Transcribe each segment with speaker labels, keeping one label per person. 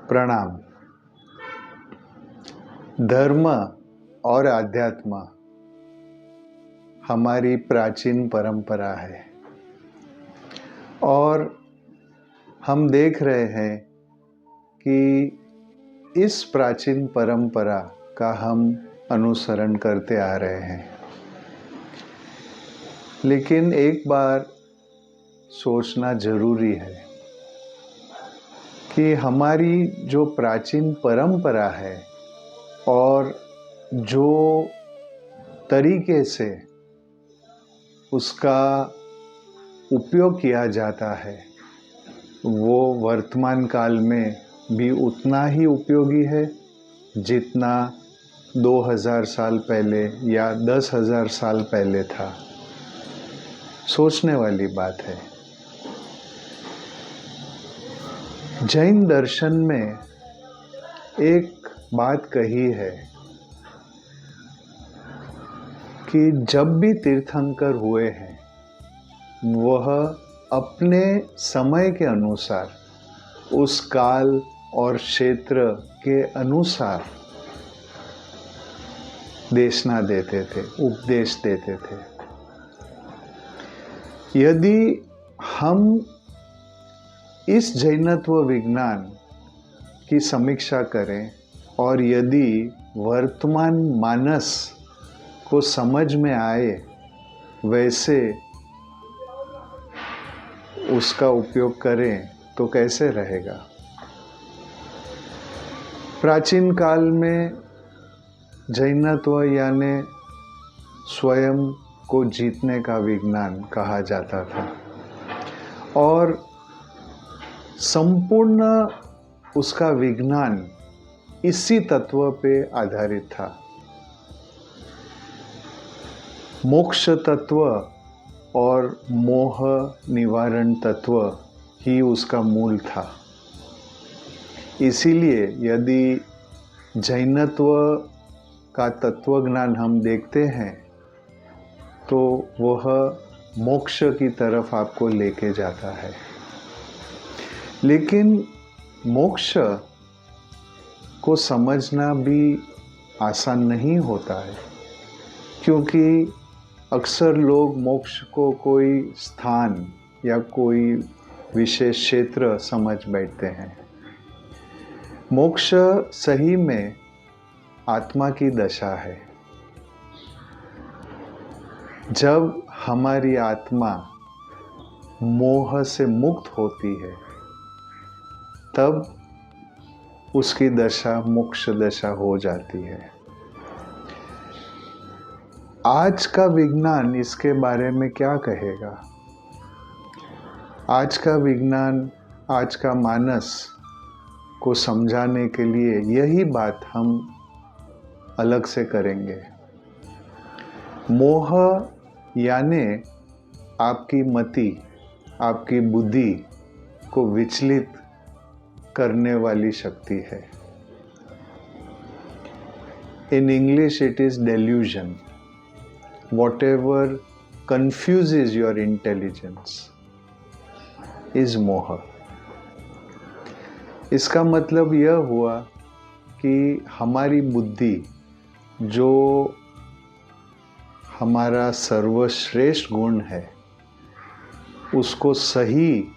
Speaker 1: प्रणाम। धर्म और आध्यात्म हमारी प्राचीन परंपरा है और हम देख रहे हैं कि इस प्राचीन परंपरा का हम अनुसरण करते आ रहे हैं। लेकिन एक बार सोचना जरूरी है कि हमारी जो प्राचीन परंपरा है और जो तरीके से उसका उपयोग किया जाता है वो वर्तमान काल में भी उतना ही उपयोगी है जितना 2000 साल पहले या 10,000 साल पहले था। सोचने वाली बात है। जैन दर्शन में एक बात कही है कि जब भी तीर्थंकर हुए हैं वह अपने समय के अनुसार उस काल और क्षेत्र के अनुसार देशना देते थे, उपदेश देते थे। यदि हम इस जैनत्व विज्ञान की समीक्षा करें और यदि वर्तमान मानस को समझ में आए वैसे उसका उपयोग करें तो कैसे रहेगा। प्राचीन काल में जैनत्व यानी स्वयं को जीतने का विज्ञान कहा जाता था और संपूर्ण उसका विज्ञान इसी तत्व पे आधारित था। मोक्ष तत्व और मोह निवारण तत्व ही उसका मूल था। इसीलिए यदि जैनत्व का तत्वज्ञान हम देखते हैं तो वह मोक्ष की तरफ आपको लेके जाता है। लेकिन मोक्ष को समझना भी आसान नहीं होता है क्योंकि अक्सर लोग मोक्ष को कोई स्थान या कोई विशेष क्षेत्र समझ बैठते हैं। मोक्ष सही में आत्मा की दशा है। जब हमारी आत्मा मोह से मुक्त होती है तब उसकी दशा मोक्ष दशा हो जाती है। आज का विज्ञान इसके बारे में क्या कहेगा? आज का विज्ञान, आज का मानस को समझाने के लिए यही बात हम अलग से करेंगे। मोह यानी आपकी मति, आपकी बुद्धि को विचलित करने वाली शक्ति है। In English it is delusion. Whatever confuses your intelligence is मोह। इसका मतलब यह हुआ कि हमारी बुद्धि जो हमारा सर्वश्रेष्ठ गुण है उसको सही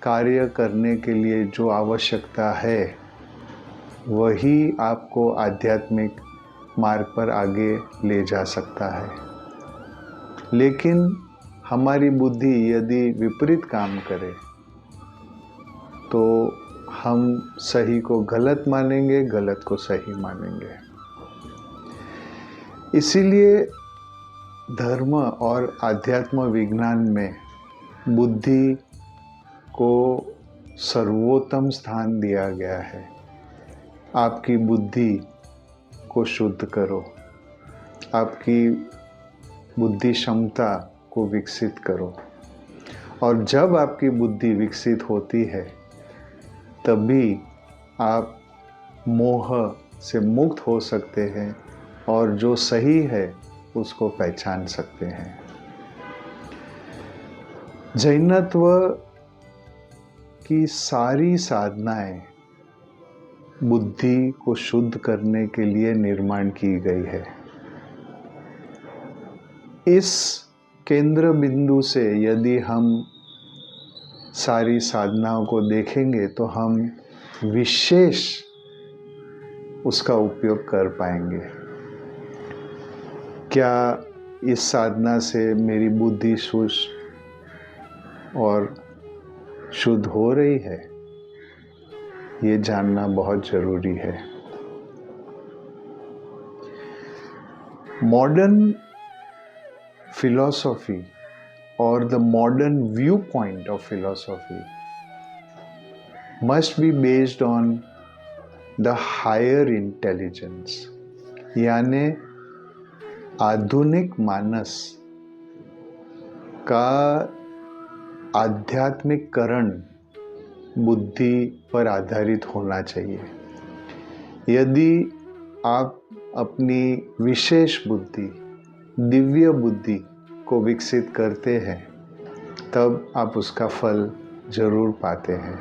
Speaker 1: कार्य करने के लिए जो आवश्यकता है वही आपको आध्यात्मिक मार्ग पर आगे ले जा सकता है। लेकिन हमारी बुद्धि यदि विपरीत काम करे तो हम सही को गलत मानेंगे, गलत को सही मानेंगे। इसीलिए धर्म और आध्यात्म विज्ञान में बुद्धि को सर्वोत्तम स्थान दिया गया है। आपकी बुद्धि को शुद्ध करो, आपकी बुद्धि क्षमता को विकसित करो और जब आपकी बुद्धि विकसित होती है तभी आप मोह से मुक्त हो सकते हैं और जो सही है उसको पहचान सकते हैं। जैनत्व की सारी साधनाएं बुद्धि को शुद्ध करने के लिए निर्माण की गई है। इस केंद्र बिंदु से यदि हम सारी साधनाओं को देखेंगे तो हम विशेष उसका उपयोग कर पाएंगे। क्या इस साधना से मेरी बुद्धि और शुद्ध हो रही है, ये जानना बहुत जरूरी है। Modern philosophy or the modern viewpoint of philosophy must be based on the higher intelligence, यानी आधुनिक मानस का आध्यात्मिककरण बुद्धि पर आधारित होना चाहिए। यदि आप अपनी विशेष बुद्धि, दिव्य बुद्धि को विकसित करते हैं, तब आप उसका फल जरूर पाते हैं।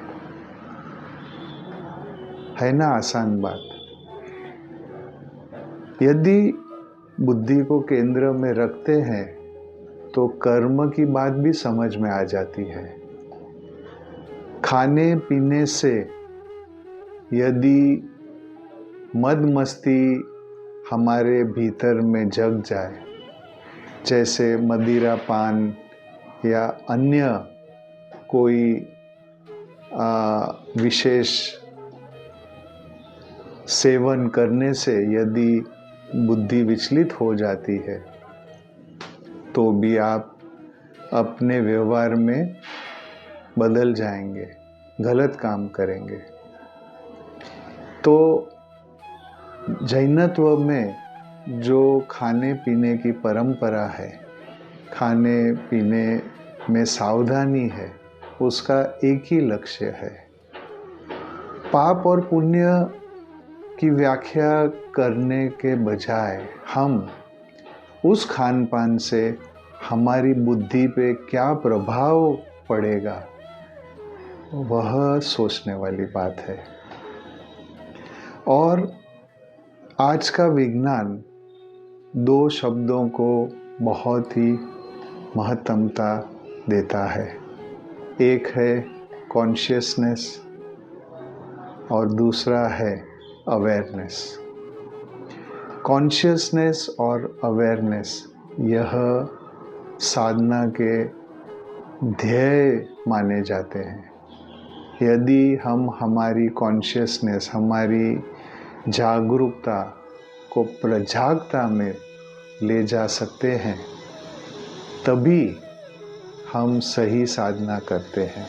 Speaker 1: है ना आसान बात? यदि बुद्धि को केंद्र में रखते हैं तो कर्म की बात भी समझ में आ जाती है। खाने पीने से यदि मद मस्ती हमारे भीतर में जग जाए, जैसे मदिरा पान या अन्य कोई विशेष सेवन करने से यदि बुद्धि विचलित हो जाती है, तो भी आप अपने व्यवहार में बदल जाएंगे, गलत काम करेंगे। तो जैनत्व में जो खाने पीने की परंपरा है, खाने पीने में सावधानी है, उसका एक ही लक्ष्य है। पाप और पुण्य की व्याख्या करने के बजाय हम उस खान पान से हमारी बुद्धि पे क्या प्रभाव पड़ेगा, वह सोचने वाली बात है। और आज का विज्ञान दो शब्दों को बहुत ही महत्वता देता है। एक है कॉन्शियसनेस और दूसरा है अवेयरनेस। कॉन्शियसनेस और अवेयरनेस यह साधना के ध्येय माने जाते हैं। यदि हम हमारी कॉन्शियसनेस, हमारी जागरूकता को प्रजागता में ले जा सकते हैं, तभी हम सही साधना करते हैं।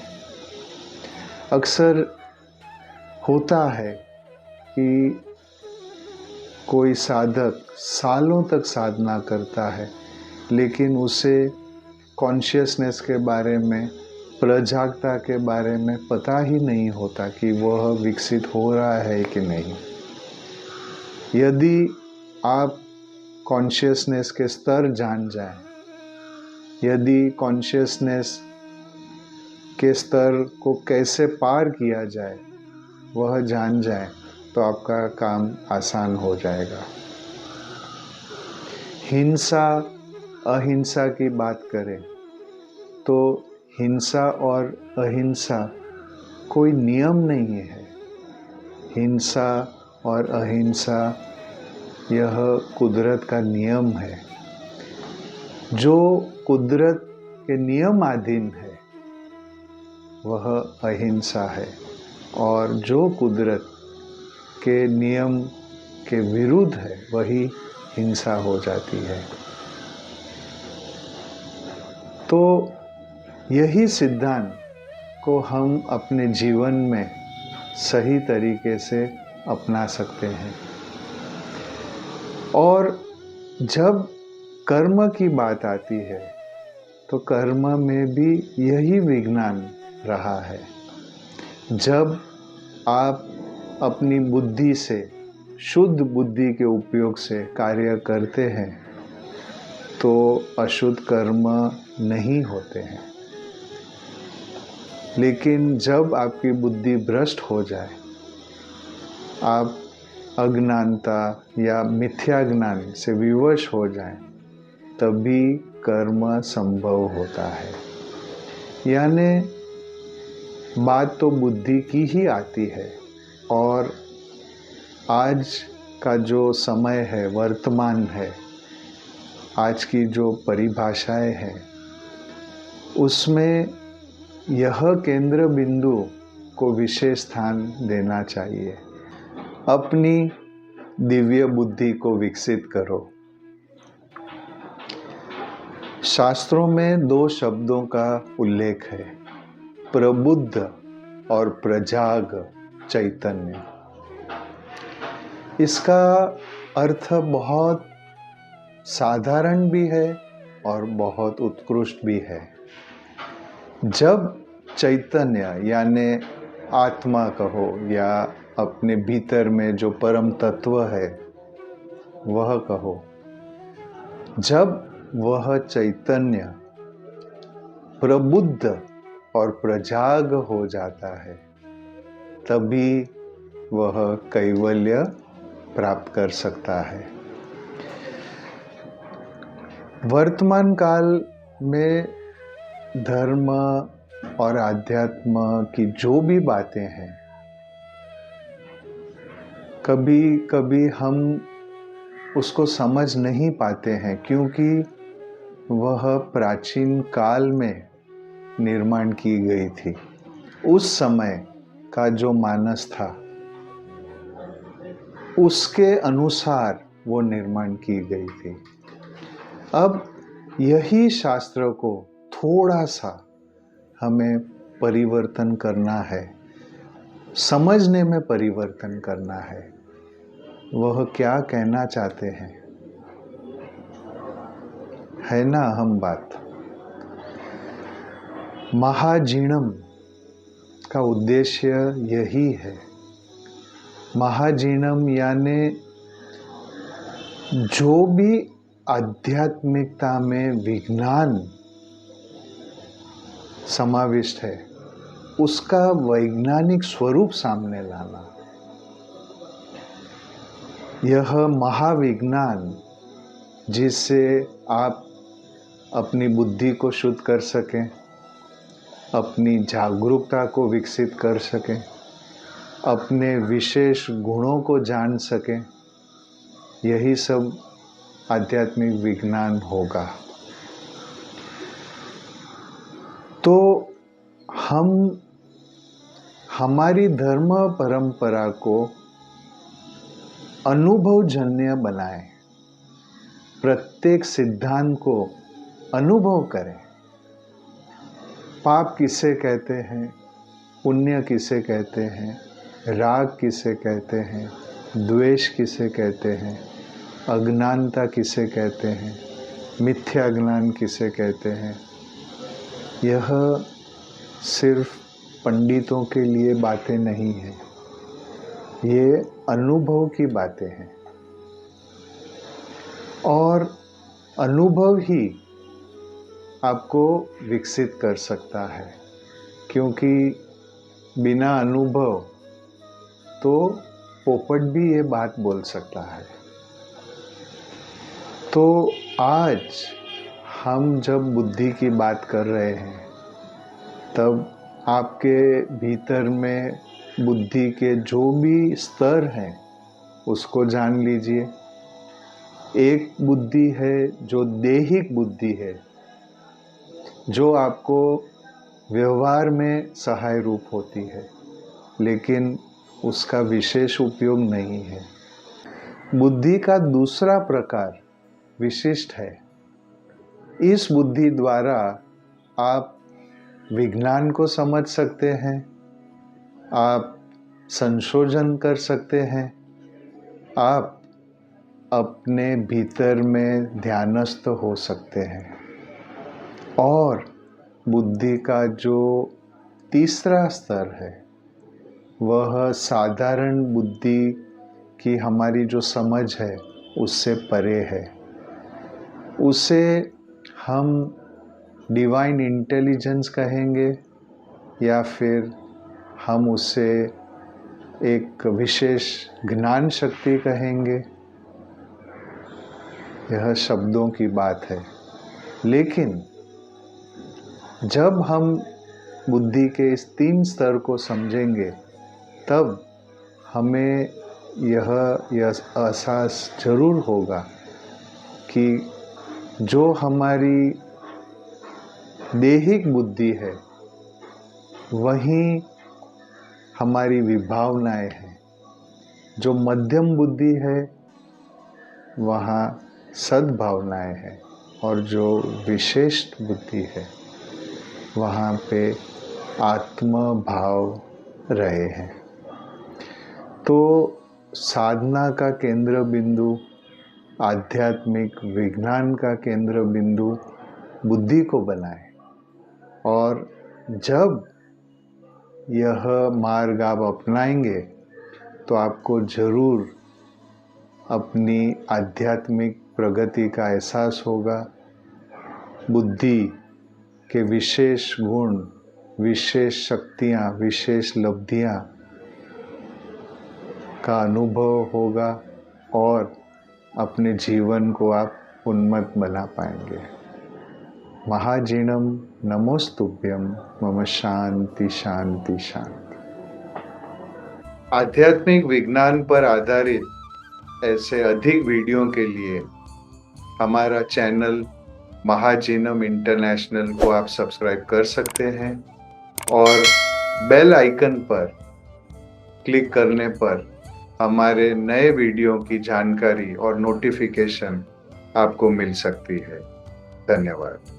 Speaker 1: अक्सर होता है कि कोई साधक सालों तक साधना करता है, लेकिन उसे कॉन्शियसनेस के बारे में, प्रजागता के बारे में पता ही नहीं होता कि वह विकसित हो रहा है कि नहीं। यदि आप कॉन्शियसनेस के स्तर जान जाएं, यदि कॉन्शियसनेस के स्तर को कैसे पार किया जाए वह जान जाए, तो आपका काम आसान हो जाएगा। हिंसा अहिंसा की बात करें तो हिंसा और अहिंसा कोई नियम नहीं है। हिंसा और अहिंसा यह कुदरत का नियम है। जो कुदरत के नियमाधीन है वह अहिंसा है, और जो कुदरत के नियम के विरुद्ध है वही हिंसा हो जाती है। तो यही सिद्धांत को हम अपने जीवन में सही तरीके से अपना सकते हैं। और जब कर्म की बात आती है तो कर्म में भी यही विज्ञान रहा है। जब आप अपनी बुद्धि से, शुद्ध बुद्धि के उपयोग से कार्य करते हैं तो अशुद्ध कर्म नहीं होते हैं। लेकिन जब आपकी बुद्धि भ्रष्ट हो जाए आप अज्ञानता या मिथ्या ज्ञान से विवश हो जाएं, तभी कर्म संभव होता है। यानी बात तो बुद्धि की ही आती है। और आज का जो समय है, वर्तमान है, आज की जो परिभाषाएं हैं, उसमें यह केंद्र बिंदु को विशेष स्थान देना चाहिए। अपनी दिव्य बुद्धि को विकसित करो। शास्त्रों में 2 शब्दों का उल्लेख है, प्रबुद्ध और प्रजाग चैतन्य। इसका अर्थ बहुत साधारण भी है और बहुत उत्कृष्ट भी है। जब चैतन्य यानी आत्मा कहो या अपने भीतर में जो परम तत्व है वह कहो, जब वह चैतन्य प्रबुद्ध और प्रजाग हो जाता है, तभी वह कैवल्य प्राप्त कर सकता है। वर्तमान काल में धर्म और आध्यात्म की जो भी बातें हैं, कभी कभी हम उसको समझ नहीं पाते हैं, क्योंकि वह प्राचीन काल में निर्माण की गई थी। उस समय का जो मानस था, उसके अनुसार वो निर्माण की गई थी। अब यही शास्त्र को थोड़ा सा हमें परिवर्तन करना है, समझने में परिवर्तन करना है। वह क्या कहना चाहते हैं, है ना अहम बात। महाजीणम का उद्देश्य यही है। महाजीणम यानी जो भी आध्यात्मिकता में विज्ञान समाविष्ट है, उसका वैज्ञानिक स्वरूप सामने लाना। यह महाविज्ञान जिससे आप अपनी बुद्धि को शुद्ध कर सकें, अपनी जागरूकता को विकसित कर सकें, अपने विशेष गुणों को जान सकें, यही सब आध्यात्मिक विज्ञान होगा। तो हम हमारी धर्म परंपरा को अनुभवजन्य बनाएं, प्रत्येक सिद्धांत को अनुभव करें। पाप किसे कहते हैं, पुण्य किसे कहते हैं, राग किसे कहते हैं, द्वेष किसे कहते हैं, अज्ञानता किसे कहते हैं, मिथ्या ज्ञान किसे कहते हैं, यह सिर्फ पंडितों के लिए बातें नहीं हैं, ये अनुभव की बातें हैं। और अनुभव ही आपको विकसित कर सकता है, क्योंकि बिना अनुभव तो पोपट भी ये बात बोल सकता है। तो आज हम जब बुद्धि की बात कर रहे हैं, तब आपके भीतर में बुद्धि के जो भी स्तर हैं उसको जान लीजिए। एक बुद्धि है जो दैहिक बुद्धि है, जो आपको व्यवहार में सहाय रूप होती है, लेकिन उसका विशेष उपयोग नहीं है। बुद्धि का दूसरा प्रकार विशिष्ट है। इस बुद्धि द्वारा आप विज्ञान को समझ सकते हैं, आप संशोधन कर सकते हैं, आप अपने भीतर में ध्यानस्थ हो सकते हैं। और बुद्धि का जो तीसरा स्तर है, वह साधारण बुद्धि की हमारी जो समझ है उससे परे है। उसे हम डिवाइन इंटेलिजेंस कहेंगे, या फिर हम उसे एक विशेष ज्ञान शक्ति कहेंगे, यह शब्दों की बात है। लेकिन जब हम बुद्धि के इस 3 स्तर को समझेंगे तब हमें यह एहसास जरूर होगा कि जो हमारी दैहिक बुद्धि है वहीं हमारी विभावनाएं हैं, जो मध्यम बुद्धि है वहाँ सद्भावनाएं हैं, और जो विशिष्ट बुद्धि है वहाँ पे आत्म भाव रहे हैं। तो साधना का केंद्र बिंदु, आध्यात्मिक विज्ञान का केंद्र बिंदु बुद्धि को बनाए, और जब यह मार्ग आप अपनाएंगे तो आपको ज़रूर अपनी आध्यात्मिक प्रगति का एहसास होगा। बुद्धि के विशेष गुण, विशेष शक्तियाँ, विशेष लब्धियाँ का अनुभव होगा और अपने जीवन को आप उन्नत बना पाएंगे। महाजीणम नमोस्तुभ्यं मम शांति शांति शांति। आध्यात्मिक विज्ञान पर आधारित ऐसे अधिक वीडियो के लिए हमारा चैनल महाजीनम इंटरनेशनल को आप सब्सक्राइब कर सकते हैं, और बेल आइकन पर क्लिक करने पर हमारे नए वीडियो की जानकारी और नोटिफिकेशन आपको मिल सकती है। धन्यवाद।